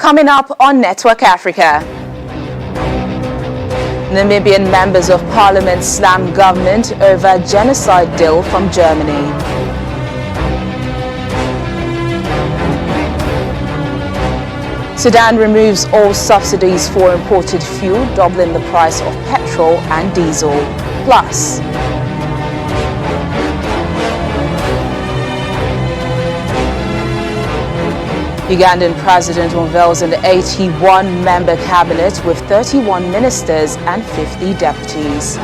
Coming up on Network Africa. Namibian members of parliament slam government over genocide deal from Germany. Sudan removes all subsidies for imported fuel, doubling the price of petrol and diesel. Plus, Ugandan president unveils an 81-member cabinet with 31 ministers and 50 deputies.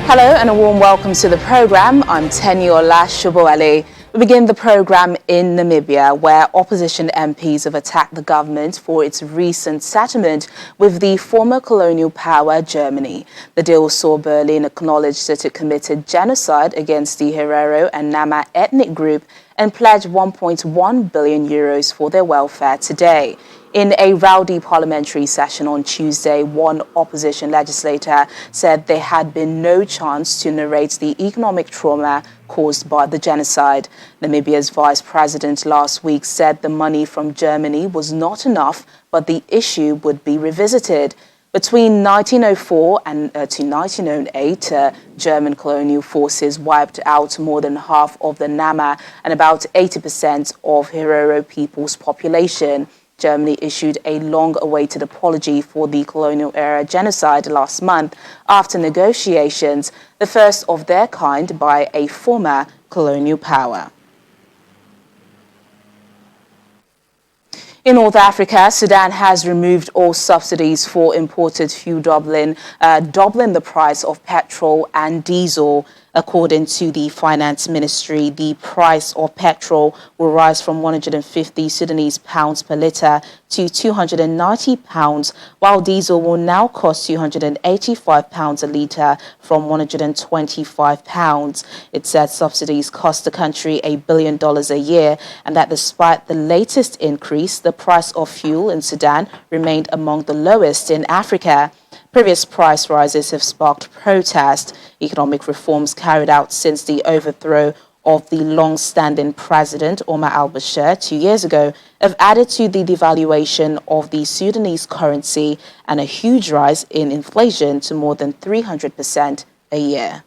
Hello and a warm welcome to the program. I'm Teniola Shoboale. We begin the program in Namibia, where opposition MPs have attacked the government for its recent settlement with the former colonial power Germany. The deal saw Berlin acknowledge that it committed genocide against the Herero and Nama ethnic group and pledged 1.1 billion euros for their welfare today. In a rowdy parliamentary session on Tuesday, one opposition legislator said there had been no chance to narrate the economic trauma caused by the genocide. Namibia's vice president last week said the money from Germany was not enough, but the issue would be revisited. Between 1904 and to 1908, German colonial forces wiped out more than half of the Nama and about 80% of Herero people's population. Germany issued a long-awaited apology for the colonial-era genocide last month after negotiations, the first of their kind by a former colonial power. In North Africa, Sudan has removed all subsidies for imported fuel, doubling the price of petrol and diesel. According to the Finance Ministry, the price of petrol will rise from 150 Sudanese pounds per litre to 290 pounds, while diesel will now cost 285 pounds a litre from 125 pounds. It said subsidies cost the country $1 billion a year, and that despite the latest increase, the price of fuel in Sudan remained among the lowest in Africa. Previous price rises have sparked protest. Economic reforms carried out since the overthrow of the long-standing president Omar al-Bashir 2 years ago have added to the devaluation of the Sudanese currency and a huge rise in inflation to more than 300% a year.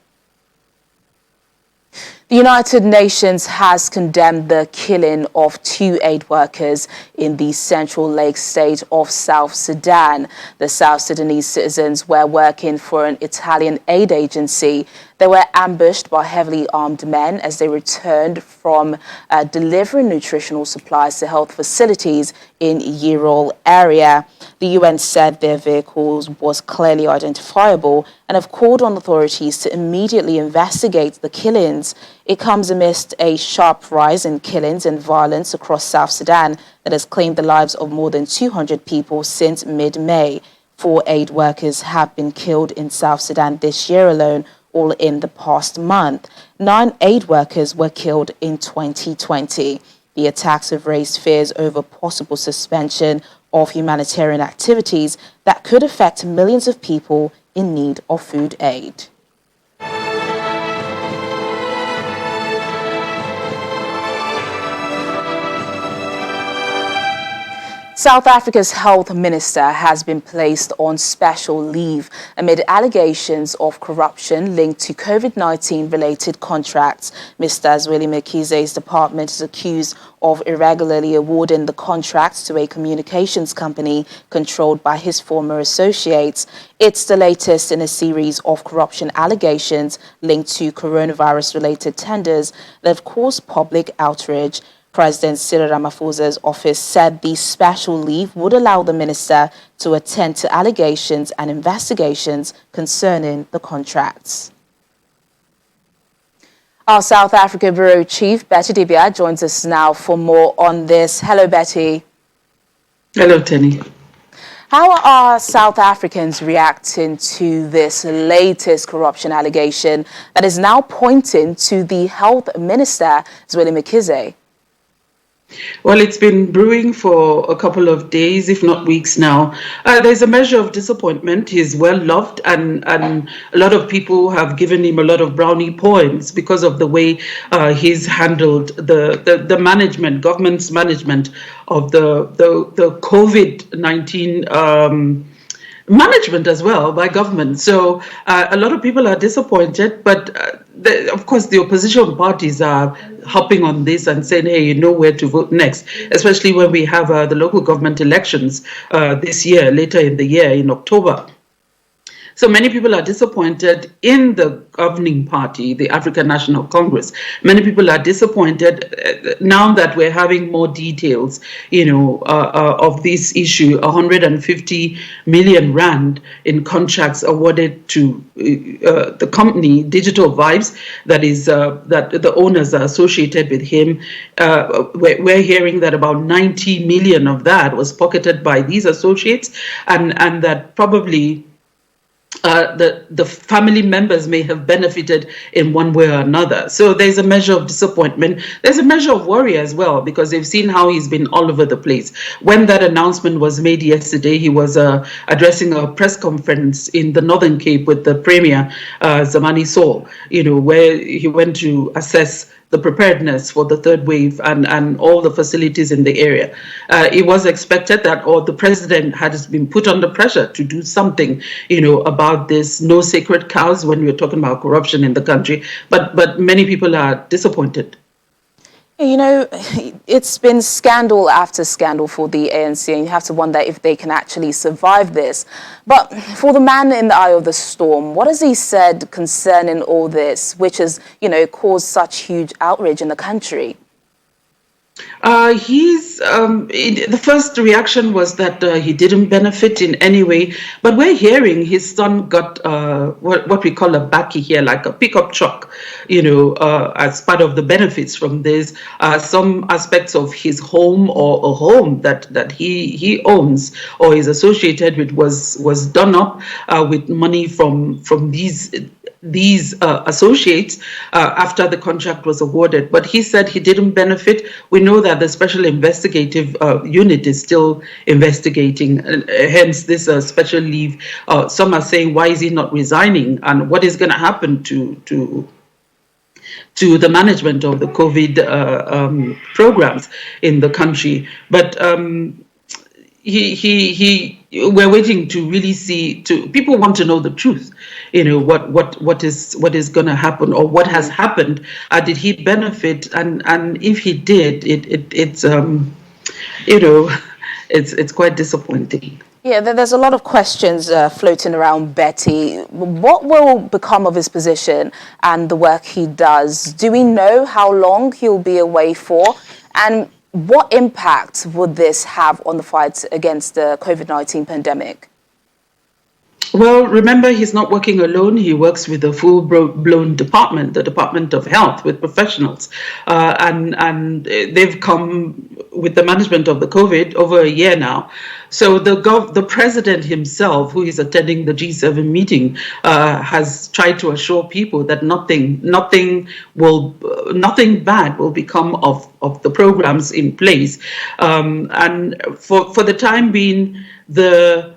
The United Nations has condemned the killing of 2 aid workers in the Central Lake state of South Sudan. The South Sudanese citizens were working for an Italian aid agency. They were ambushed by heavily armed men as they returned from delivering nutritional supplies to health facilities in Yerol area. The UN said their vehicles was clearly identifiable and have called on authorities to immediately investigate the killings. It comes amidst a sharp rise in killings and violence across South Sudan that has claimed the lives of more than 200 people since mid-May. 4 aid workers have been killed in South Sudan this year alone, all in the past month. 9 aid workers were killed in 2020. The attacks have raised fears over possible suspension of humanitarian activities that could affect millions of people in need of food aid. South Africa's health minister has been placed on special leave amid allegations of corruption linked to COVID-19 related contracts. Mr. Zweli Mkhize's department is accused of irregularly awarding the contracts to a communications company controlled by his former associates. It's the latest in a series of corruption allegations linked to coronavirus-related tenders that have caused public outrage. President Cyril Ramaphosa's office said the special leave would allow the minister to attend to allegations and investigations concerning the contracts. Our South Africa Bureau Chief, Betty Dibia, joins us now for more on this. Hello, Betty. Hello, Tenny. How are South Africans reacting to this latest corruption allegation that is now pointing to the health minister, Zweli Mkhize? Well, it's been brewing for a couple of days, if not weeks now. There's a measure of disappointment. He's well loved, and a lot of people have given him a lot of brownie points because of the way he's handled the management, government's management of the COVID-19 management as well by government. So a lot of people are disappointed, but of course the opposition parties are hopping on this and saying, hey, you know where to vote next, especially when we have the local government elections this year, later in the year, in October. So many people are disappointed in the governing party, the African National Congress. Many people are disappointed now that we're having more details, of this issue. 150 million rand in contracts awarded to the company Digital Vibes, that is that the owners are associated with him. We're hearing that about 90 million of that was pocketed by these associates, and that probably the family members may have benefited in one way or another. So there's a measure of disappointment. There's a measure of worry as well, because they've seen how he's been all over the place. When that announcement was made yesterday, he was addressing a press conference in the Northern Cape with the Premier, Zamani Soul, where he went to assess the preparedness for the third wave and all the facilities in the area. It was expected that, or the president has been put under pressure to do something, about this. No sacred cows when we're talking about corruption in the country. But many people are disappointed. It's been scandal after scandal for the ANC, and you have to wonder if they can actually survive this. But for the man in the eye of the storm, what has he said concerning all this, which has, caused such huge outrage in the country? The first reaction was that he didn't benefit in any way, but we're hearing his son got what we call a bakkie here, like a pickup truck, as part of the benefits from this. Some aspects of his home, or a home that he owns or is associated with, was done up with money from these associates after the contract was awarded. But he said he didn't benefit. We know that the Special Investigative Unit is still investigating, hence this special leave. Some are saying, why is he not resigning, and what is going to happen to the management of the COVID programs in the country. But we're waiting to really see. People want to know the truth. What is going to happen, or what has happened. Did he benefit? And if he did, it's quite disappointing. Yeah, there's a lot of questions floating around Betty. What will become of his position and the work he does? Do we know how long he'll be away for? And what impact would this have on the fight against the COVID-19 pandemic? Well, remember, he's not working alone. He works with a full-blown department, the Department of Health, with professionals. And they've come with the management of the COVID over a year now. So the president himself, who is attending the G7 meeting, has tried to assure people that nothing bad will become of the programs in place. And for the time being, the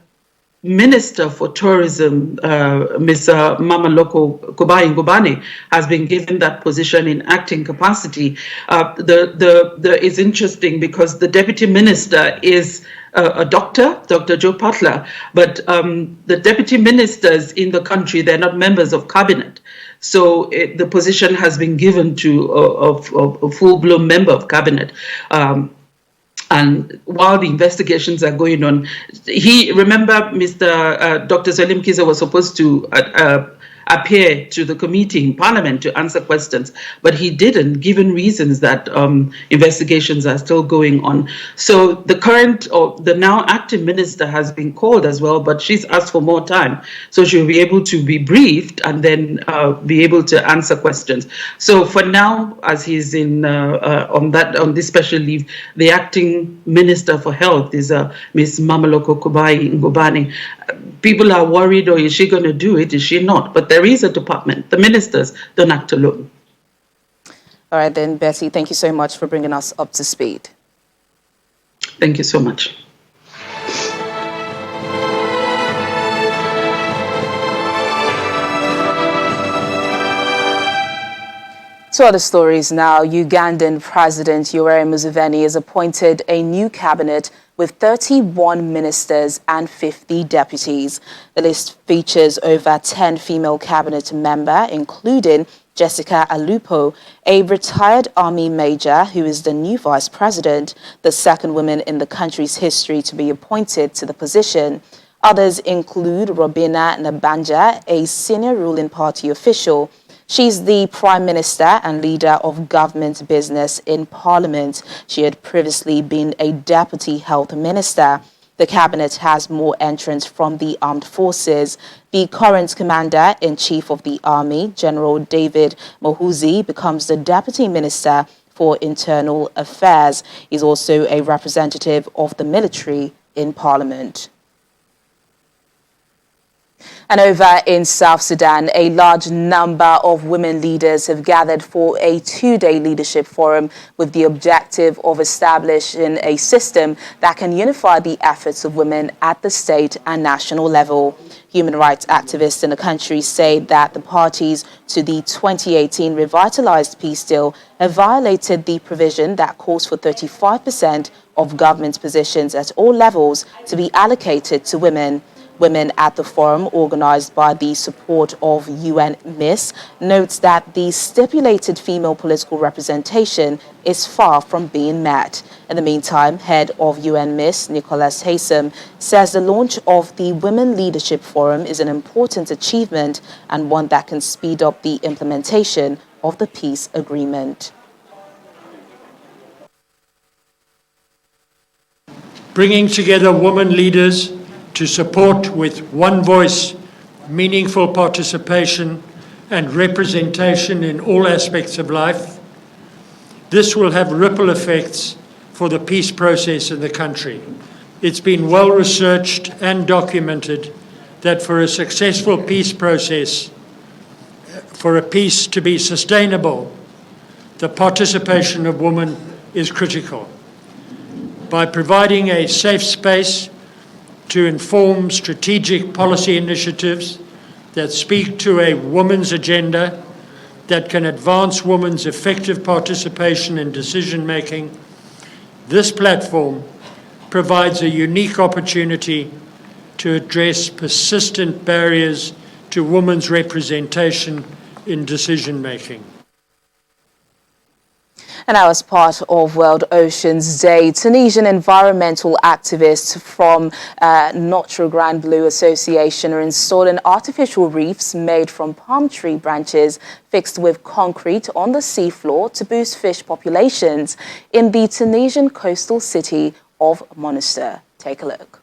Minister for Tourism, Ms. Mamaloko Kubai-Ngubane, has been given that position in acting capacity. It's interesting because the Deputy Minister is a doctor, Dr. Joe Patla, but the deputy ministers in the country, they're not members of cabinet. So the position has been given to a full-blown member of cabinet. And while the investigations are going on, Dr. Salim Kiza was supposed to appear to the committee in Parliament to answer questions, but he didn't, given reasons that investigations are still going on. So the current, or the now acting minister, has been called as well, but she's asked for more time, so she'll be able to be briefed and then be able to answer questions. So for now, as he's in on this special leave, the acting minister for health is Ms. Mamaloko Kubai-Ngubane. People are worried, or is she going to do it? Is she not? But there is a department. The ministers don't act alone. All right, then, Betty, thank you so much for bringing us up to speed. Thank you so much. To other stories now, Ugandan President Yoweri Museveni has appointed a new cabinet with 31 ministers and 50 deputies. The list features over 10 female cabinet members, including Jessica Alupo, a retired army major who is the new vice president, the second woman in the country's history to be appointed to the position. Others include Robina Nabanja, a senior ruling party official. She's the Prime Minister and leader of government business in Parliament. She had previously been a Deputy Health Minister. The cabinet has more entrants from the armed forces. The current Commander-in-Chief of the Army, General David Mohuzi, becomes the Deputy Minister for Internal Affairs. He's also a representative of the military in Parliament. And over in South Sudan, a large number of women leaders have gathered for a two-day leadership forum with the objective of establishing a system that can unify the efforts of women at the state and national level. Human rights activists in the country say that the parties to the 2018 revitalized peace deal have violated the provision that calls for 35% of government positions at all levels to be allocated to women. Women at the forum, organized by the support of UN MIS, notes that the stipulated female political representation is far from being met. In the meantime, head of UN MIS, Nicholas Haysom, says the launch of the Women Leadership Forum is an important achievement and one that can speed up the implementation of the peace agreement. Bringing together women leaders to support with one voice, meaningful participation and representation in all aspects of life. This will have ripple effects for the peace process in the country. It's been well researched and documented that for a successful peace process, for a peace to be sustainable, the participation of women is critical. By providing a safe space to inform strategic policy initiatives that speak to a woman's agenda, that can advance women's effective participation in decision-making, this platform provides a unique opportunity to address persistent barriers to women's representation in decision-making. And now, as part of World Oceans Day, Tunisian environmental activists from Notre Grand Bleu Association are installing artificial reefs made from palm tree branches fixed with concrete on the seafloor to boost fish populations in the Tunisian coastal city of Monastir. Take a look.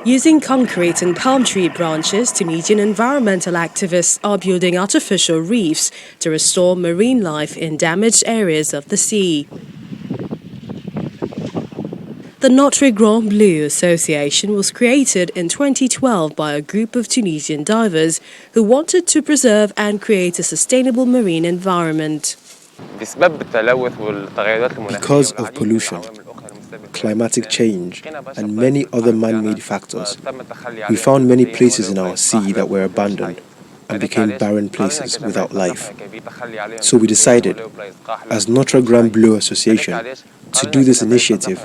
Using concrete and palm tree branches, Tunisian environmental activists are building artificial reefs to restore marine life in damaged areas of the sea. The Notre Grand Bleu Association was created in 2012 by a group of Tunisian divers who wanted to preserve and create a sustainable marine environment. Because of pollution, climatic change, and many other man-made factors, we found many places in our sea that were abandoned and became barren places without life. So we decided, as Notre Grand Bleu Association, to do this initiative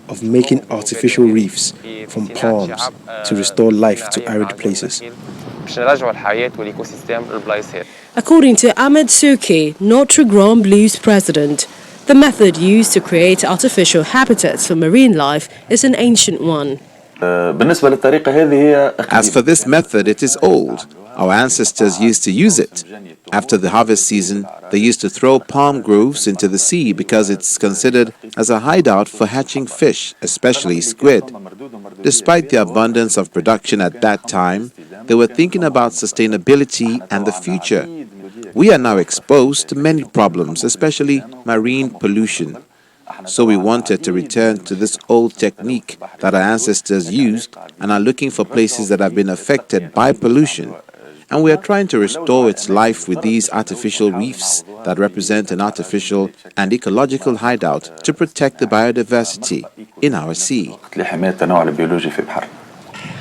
of making artificial reefs from palms to restore life to arid places. According to Ahmed Souki, Notre Grand Bleu's president, the method used to create artificial habitats for marine life is an ancient one. As for this method, it is old. Our ancestors used to use it. After the harvest season, they used to throw palm groves into the sea because it's considered as a hideout for hatching fish, especially squid. Despite the abundance of production at that time, they were thinking about sustainability and the future. We are now exposed to many problems, especially marine pollution. So we wanted to return to this old technique that our ancestors used and are looking for places that have been affected by pollution and we are trying to restore its life with these artificial reefs that represent an artificial and ecological hideout to protect the biodiversity in our sea.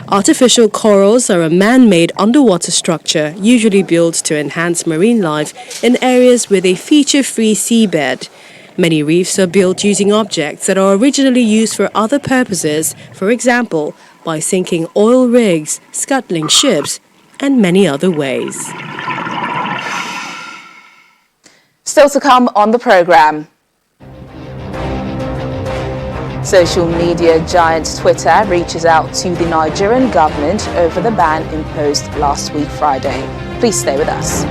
Artificial corals are a man-made underwater structure usually built to enhance marine life in areas with a feature-free seabed. Many reefs are built using objects that are originally used for other purposes, for example, by sinking oil rigs, scuttling ships, and many other ways. Still to come on the program. Social media giant Twitter reaches out to the Nigerian government over the ban imposed last week Friday. Please stay with us.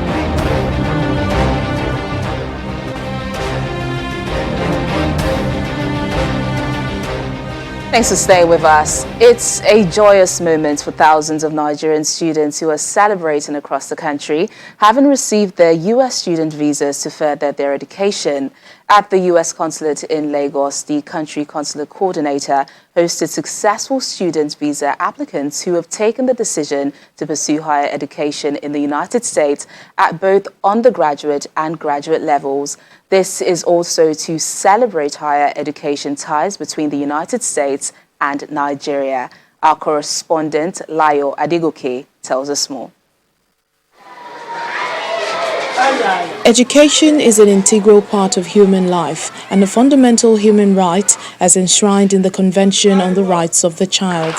Thanks for staying with us. It's a joyous moment for thousands of Nigerian students who are celebrating across the country, having received their U.S. student visas to further their education. At the U.S. consulate in Lagos, the country consular coordinator hosted successful student visa applicants who have taken the decision to pursue higher education in the United States at both undergraduate and graduate levels. This is also to celebrate higher education ties between the United States and Nigeria. Our correspondent, Layo Adegoke, tells us more. Education is an integral part of human life and a fundamental human right as enshrined in the Convention on the Rights of the Child.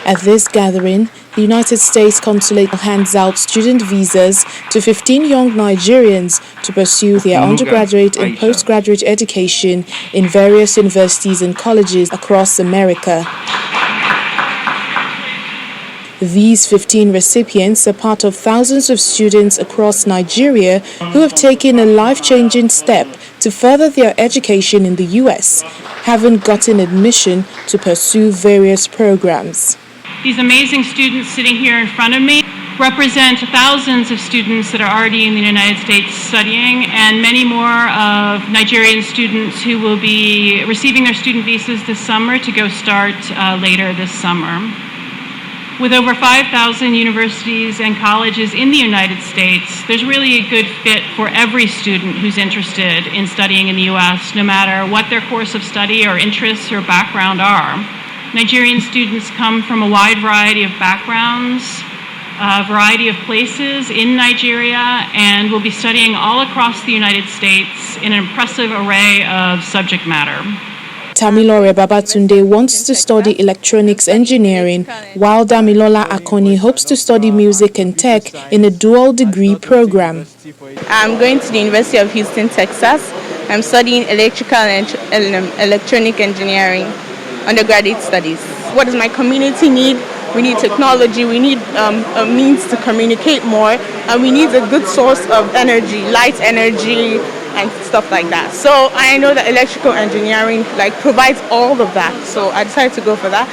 At this gathering, the United States Consulate hands out student visas to 15 young Nigerians to pursue their undergraduate and postgraduate education in various universities and colleges across America. These 15 recipients are part of thousands of students across Nigeria who have taken a life-changing step to further their education in the U.S., having gotten admission to pursue various programs. These amazing students sitting here in front of me represent thousands of students that are already in the United States studying, and many more of Nigerian students who will be receiving their student visas this summer to go start later this summer. With over 5,000 universities and colleges in the United States, there's really a good fit for every student who's interested in studying in the U.S., no matter what their course of study or interests or background are. Nigerian students come from a wide variety of backgrounds, a variety of places in Nigeria, and will be studying all across the United States in an impressive array of subject matter. Tamilore Babatunde wants to study electronics engineering, while Damilola Akoni hopes to study music and tech in a dual degree program. I'm going to the University of Houston, Texas. I'm studying electrical and electronic engineering, undergraduate studies. What does my community need? We need technology, we need a means to communicate more, and we need a good source of energy, light energy, and stuff like that. So I know that electrical engineering provides all of that. So I decided to go for that.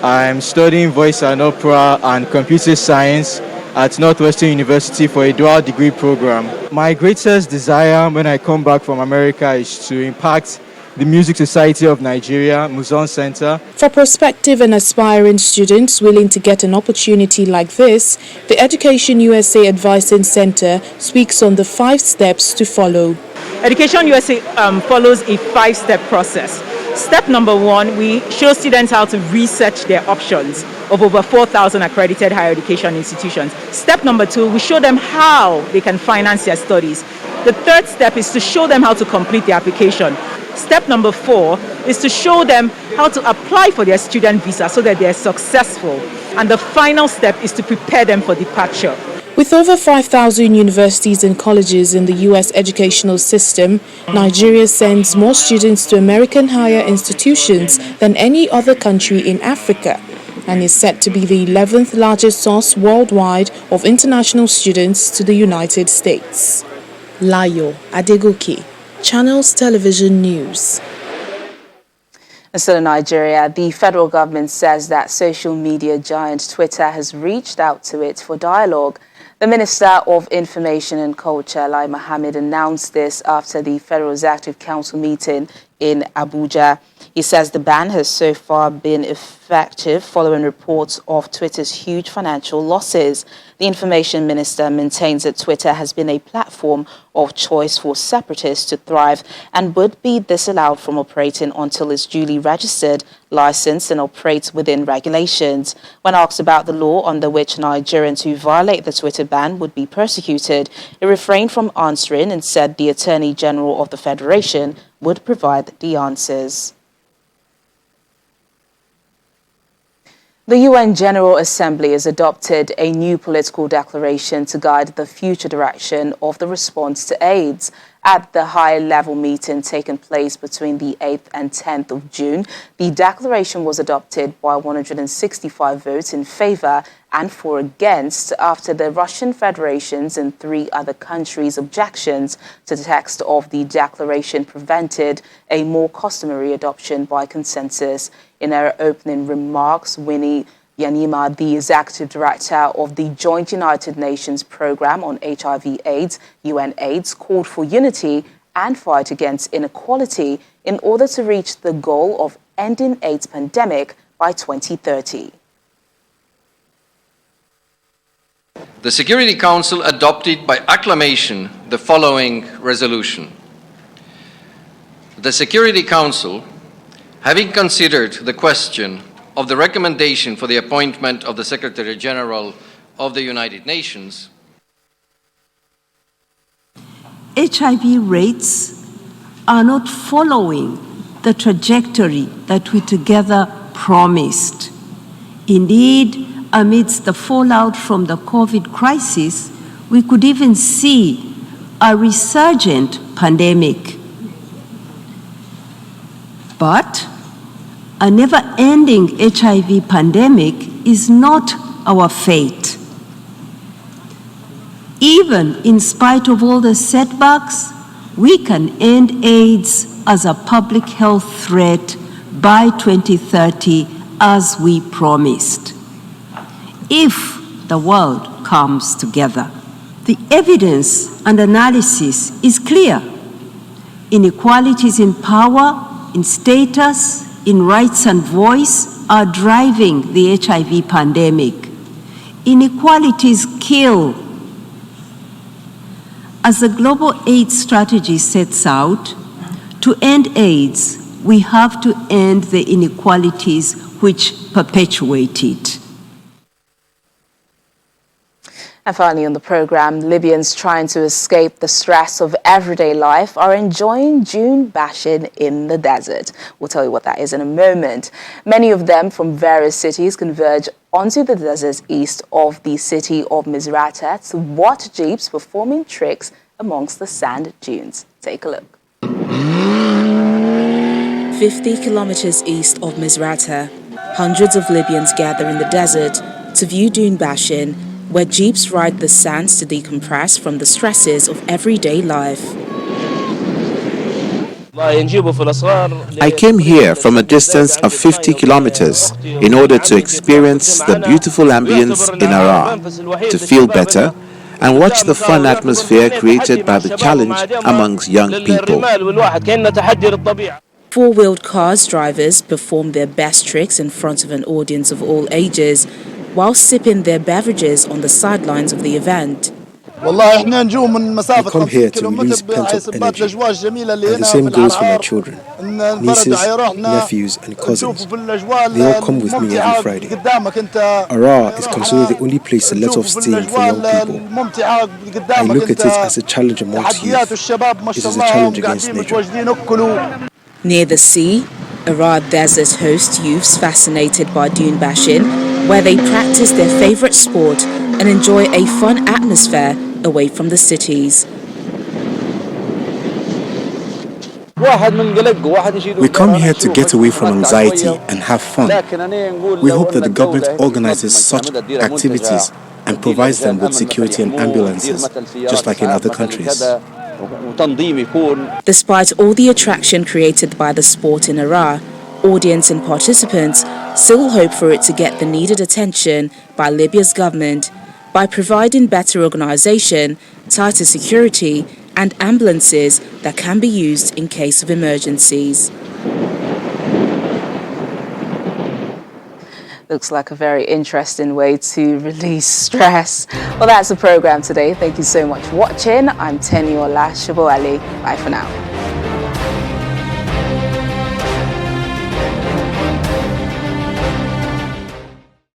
I'm studying voice and opera and computer science at Northwestern University for a dual degree program. My greatest desire when I come back from America is to impact the Music Society of Nigeria, Muson Center. For prospective and aspiring students willing to get an opportunity like this, the Education USA Advising Center speaks on the 5 steps to follow. Education USA follows a 5-step process. Step number 1, we show students how to research their options of over 4,000 accredited higher education institutions. Step number 2, we show them how they can finance their studies. The 3rd step is to show them how to complete the application. Step number 4 is to show them how to apply for their student visa so that they're successful. And the final step is to prepare them for departure. With over 5,000 universities and colleges in the U.S. educational system, Nigeria sends more students to American higher institutions than any other country in Africa, and is set to be the 11th largest source worldwide of international students to the United States. Layo Adegoke, Channels Television News. And still in Nigeria, the federal government says that social media giant Twitter has reached out to it for dialogue. The Minister of Information and Culture, Lai Mohammed, announced this after the Federal Executive Council meeting in Abuja. He says the ban has so far been effective following reports of Twitter's huge financial losses. The information minister maintains that Twitter has been a platform of choice for separatists to thrive and would be disallowed from operating until it's duly registered, licensed and operates within regulations. When asked about the law under which Nigerians who violate the Twitter ban would be persecuted, he refrained from answering and said the Attorney General of the Federation would provide the answers. The UN General Assembly has adopted a new political declaration to guide the future direction of the response to AIDS. At the high-level meeting taking place between the 8th and 10th of June, the declaration was adopted by 165 votes in favor and 4 against after the Russian Federation's and 3 other countries' objections to the text of the declaration prevented a more customary adoption by consensus. In her opening remarks, Winnie Yanima, the executive director of the Joint United Nations Programme on HIV/AIDS, UNAIDS, called for unity and fight against inequality in order to reach the goal of ending AIDS pandemic by 2030. The Security Council adopted by acclamation the following resolution. The Security Council, having considered the question of the recommendation for the appointment of the Secretary General of the United Nations, HIV rates are not following the trajectory that we together promised. Indeed, amidst the fallout from the COVID crisis, we could even see a resurgent pandemic. But a never-ending HIV pandemic is not our fate. Even in spite of all the setbacks, we can end AIDS as a public health threat by 2030, as we promised, if the world comes together. The evidence and analysis is clear. Inequalities in power, in status, in rights and voice are driving the HIV pandemic. Inequalities kill. As the global AIDS strategy sets out, to end AIDS, we have to end the inequalities which perpetuate it. And finally on the program, Libyans trying to escape the stress of everyday life are enjoying June bashing in the desert. We'll tell you what that is in a moment. Many of them from various cities converge onto the desert east of the city of Misrata to watch jeeps performing tricks amongst the sand dunes. Take a look. 50 kilometers east of Misrata, hundreds of Libyans gather in the desert to view dune bashing, where jeeps ride the sands to decompress from the stresses of everyday life. I came here from a distance of 50 kilometers in order to experience the beautiful ambience in Ara, to feel better, and watch the fun atmosphere created by the challenge amongst young people. Four-wheeled cars drivers perform their best tricks in front of an audience of all ages, while sipping their beverages on the sidelines of the event. We come here to release pent-up energy, and the same goes for my children, nieces, nephews and cousins. They all come with me every Friday. Ara is considered the only place to let off steam for young people. I look at it as a challenge amongst youth. It is a challenge against nature. Near the sea, Ara Desert hosts youths fascinated by dune bashing, where they practice their favorite sport and enjoy a fun atmosphere away from the cities. We come here to get away from anxiety and have fun. We hope that the government organizes such activities and provides them with security and ambulances, just like in other countries. Despite all the attraction created by the sport in Ara, audience and participants still hope for it to get the needed attention by Libya's government by providing better organization, tighter security and ambulances that can be used in case of emergencies. Looks like a very interesting way to release stress. Well, that's the program today. Thank you so much for watching. I'm Teniola Shaboali. Bye for now.